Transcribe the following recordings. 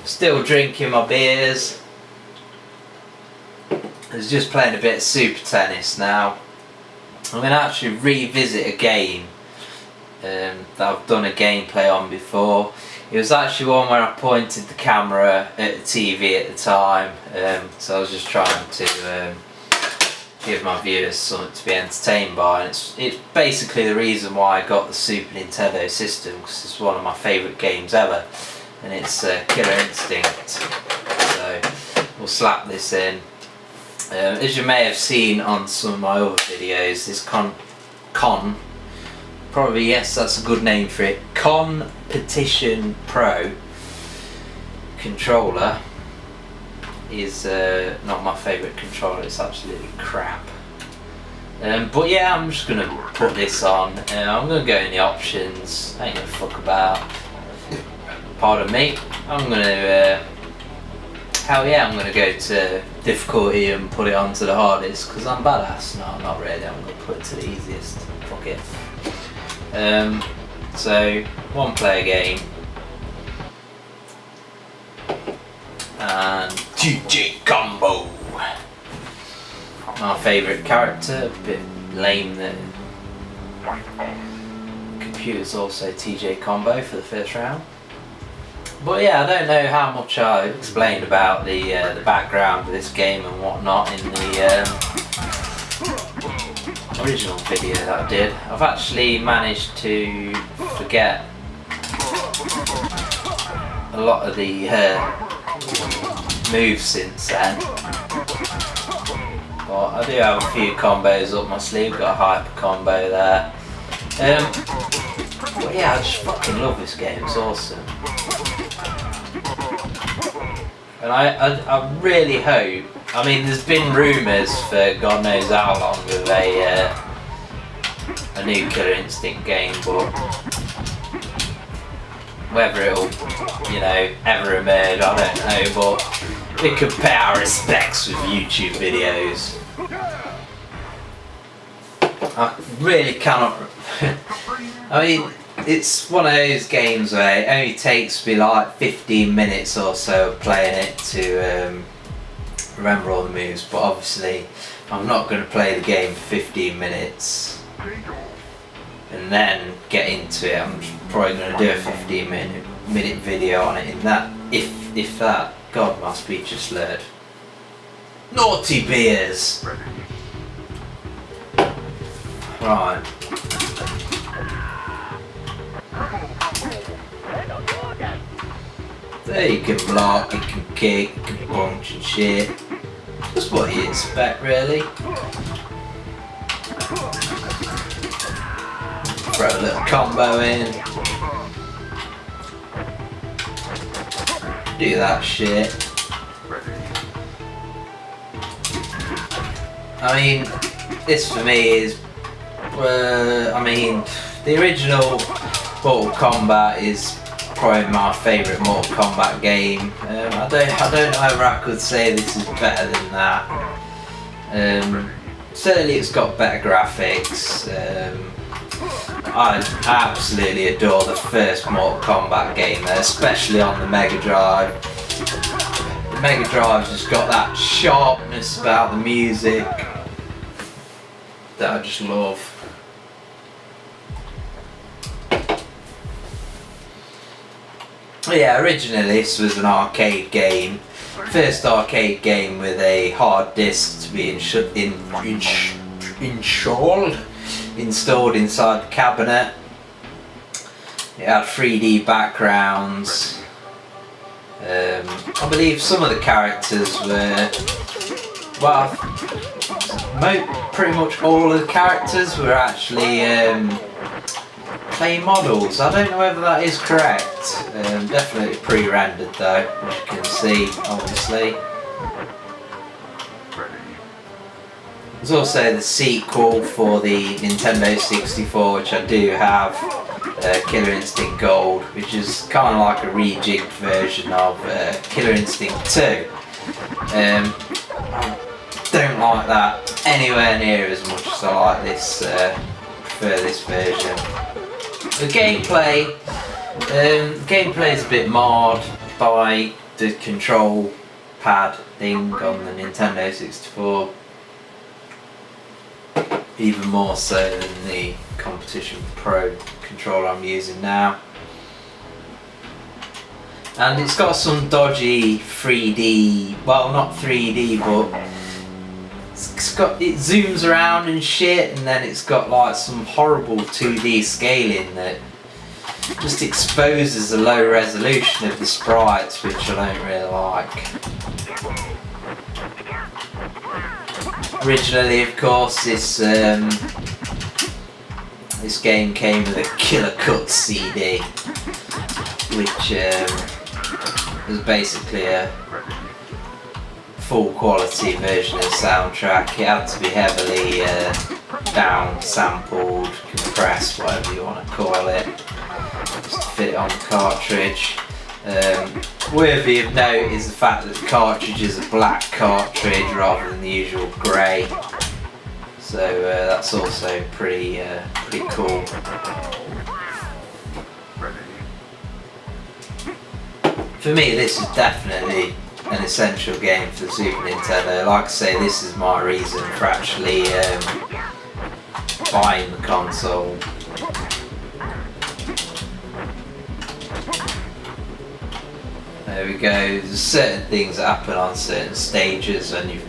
Still drinking my beers. I was just playing a bit of Super Tennis now. I'm going to actually revisit a game that I've done a gameplay on before. It was actually one where I pointed the camera at the TV at the time, so I was just trying to give my viewers something to be entertained by, and it's basically the reason why I got the Super Nintendo system, because it's one of my favourite games ever, and it's Killer Instinct. So we'll slap this in. As you may have seen on some of my other videos, this probably, yes, that's a good name for it, Competition Pro controller is not my favourite controller. It's absolutely crap. But yeah, I'm just going to put this on. I'm going to go in the options. I ain't going to fuck about. Pardon me. I'm going to hell yeah, I'm going to go to difficulty and put it onto the hardest, because I'm badass. No, not really. I'm going to put it to the easiest. Fuck it. So, one player game. And TJ Combo. My favourite character. A bit lame that computer's also TJ Combo for the first round. But yeah, I don't know how much I explained about the background of this game and whatnot in the original video that I did. I've actually managed to forget a lot of the moves since then. But I do have a few combos up my sleeve. Got a hyper combo there. But yeah, I just fucking love this game. It's awesome. And I really hope, I mean, there's been rumours for God knows how long of a new Killer Instinct game, but whether it'll, you know, ever emerge, I don't know, but we could pay our respects with YouTube videos. I really cannot, I mean, it's one of those games where it only takes me like 15 minutes or so of playing it to remember all the moves, but obviously I'm not going to play the game for 15 minutes and then get into it. I'm probably going to do a 15-minute video on it, in that, if that. God, my speech is slurred. Naughty beers! Right. There you can block, you can kick, you can punch and shit. That's what you expect, really. Throw a little combo in. Do that shit. I mean, this for me is, I mean, the original Mortal Kombat is probably my favourite Mortal Kombat game. I don't know whether I could say this is better than that. Certainly it's got better graphics. I absolutely adore the first Mortal Kombat game, especially on the Mega Drive. The Mega Drive's just got that sharpness about the music that I just love. Yeah, originally this was an arcade game. First arcade game with a hard disk to be installed inside the cabinet. It had 3D backgrounds. I believe some of the characters were, well, pretty much all of the characters were actually play models. I don't know whether that is correct. Definitely pre-rendered though, as you can see, obviously. There's also the sequel for the Nintendo 64, which I do have, Killer Instinct Gold, which is kind of like a rejigged version of Killer Instinct 2. I don't like that anywhere near as much as I like this, prefer this version. The gameplay is a bit marred by the control pad thing on the Nintendo 64, even more so than the Competition Pro controller I'm using now. And it's got some dodgy 3D, well, not 3D, but it zooms around and shit, and then it's got like some horrible 2D scaling that just exposes the low resolution of the sprites, which I don't really like. Originally, of course, this game came with a Killer Cut CD, which was basically a full quality version of the soundtrack. It had to be heavily down sampled, compressed, whatever you want to call it, just to fit it on the cartridge. Worthy of note is the fact that the cartridge is a black cartridge rather than the usual grey, so that's also pretty cool. For me, this is definitely an essential game for the Super Nintendo. Like I say, this is my reason for actually buying the console. There we go. There's certain things that happen on certain stages when you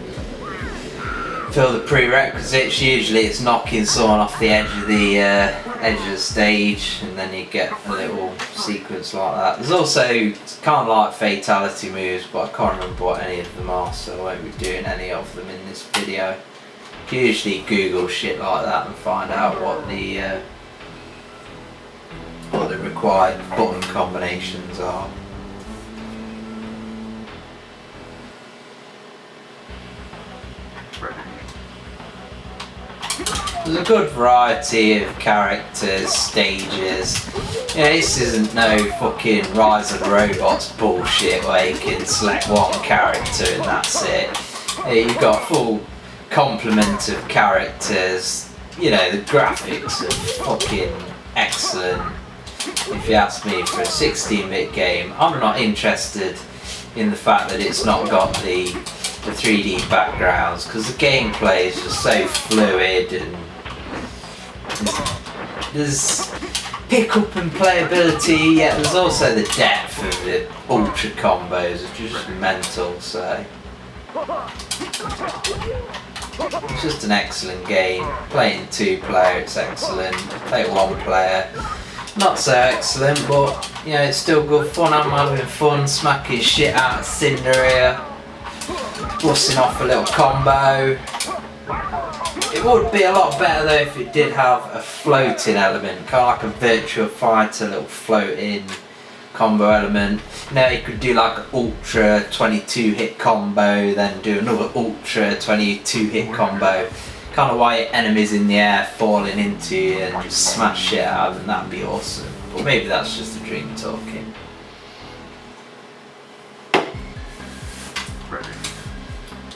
fill the prerequisites. Usually it's knocking someone off the edge of the stage, and then you get a little sequence like that. There's also kind of like fatality moves, but I can't remember what any of them are, so I won't be doing any of them in this video. You usually Google shit like that and find out what the required button combinations are. There's a good variety of characters, stages. Yeah, this isn't no fucking Rise of the Robots bullshit where you can select one character and that's it. Yeah, you've got a full complement of characters. You know, the graphics are fucking excellent. If you ask me, for a 16-bit game, I'm not interested in the fact that it's not got the 3D backgrounds, because the gameplay is just so fluid, and there's pick-up and playability, yet there's also the depth of the ultra combos, which is just mental, so it's just an excellent game. Playing 2-player, it's excellent. Play it 1-player, not so excellent, but you know, it's still good fun. I'm having fun smacking shit out of Cinderia, busting off a little combo. It would be a lot better though if it did have a floating element, kind of like a Virtua Fighter little floating combo element. You know, you could do like an ultra 22 hit combo, then do another ultra 22 hit combo, kind of while your enemies in the air falling into you and just smash shit out of them. That'd be awesome, but maybe that's just a dream talking.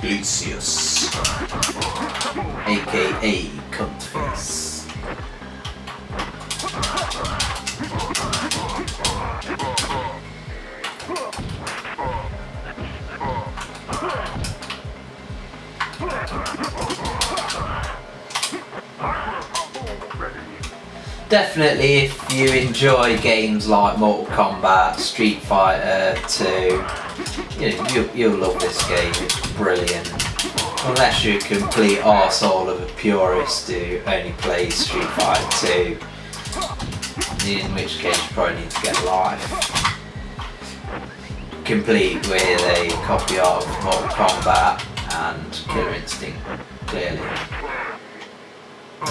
Lucius, aka Cuntface. Definitely, if you enjoy games like Mortal Kombat, Street Fighter 2, you know, you'll love this game. It's brilliant. Unless you're a complete arsehole of a purist who only plays Street Fighter 2, in which case you probably need to get Life, complete with a copy of Mortal Kombat and Killer Instinct, clearly.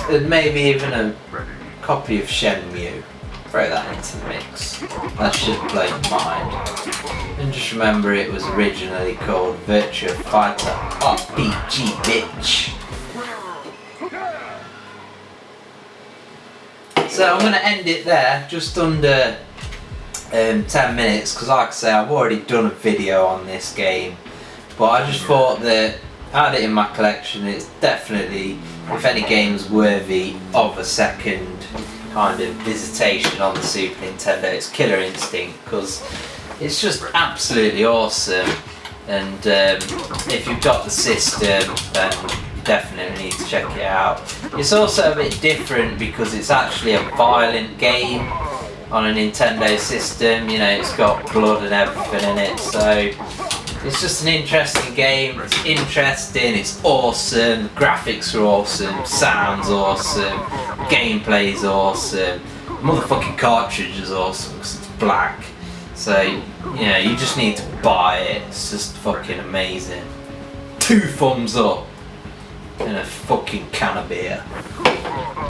And maybe even a copy of Shenmue. Throw that into the mix. That should blow your mind. And just remember, it was originally called Virtua Fighter RPG, bitch. So I'm going to end it there, just under 10 minutes, because like I say, I've already done a video on this game, but I just thought that I had it in my collection. It's definitely, if any game's worthy of a second kind of visitation on the Super Nintendo, it's Killer Instinct, because It's just absolutely awesome, and if you've got the system, then you definitely need to check it out. It's also a bit different because it's actually a violent game on a Nintendo system. You know, it's got blood and everything in it, so it's just an interesting game. It's interesting, it's awesome, the graphics are awesome, sound's awesome, gameplay's awesome, the motherfucking cartridge is awesome because it's black. So, you know, you just need to buy it. It's just fucking amazing. 2 thumbs up and a fucking can of beer.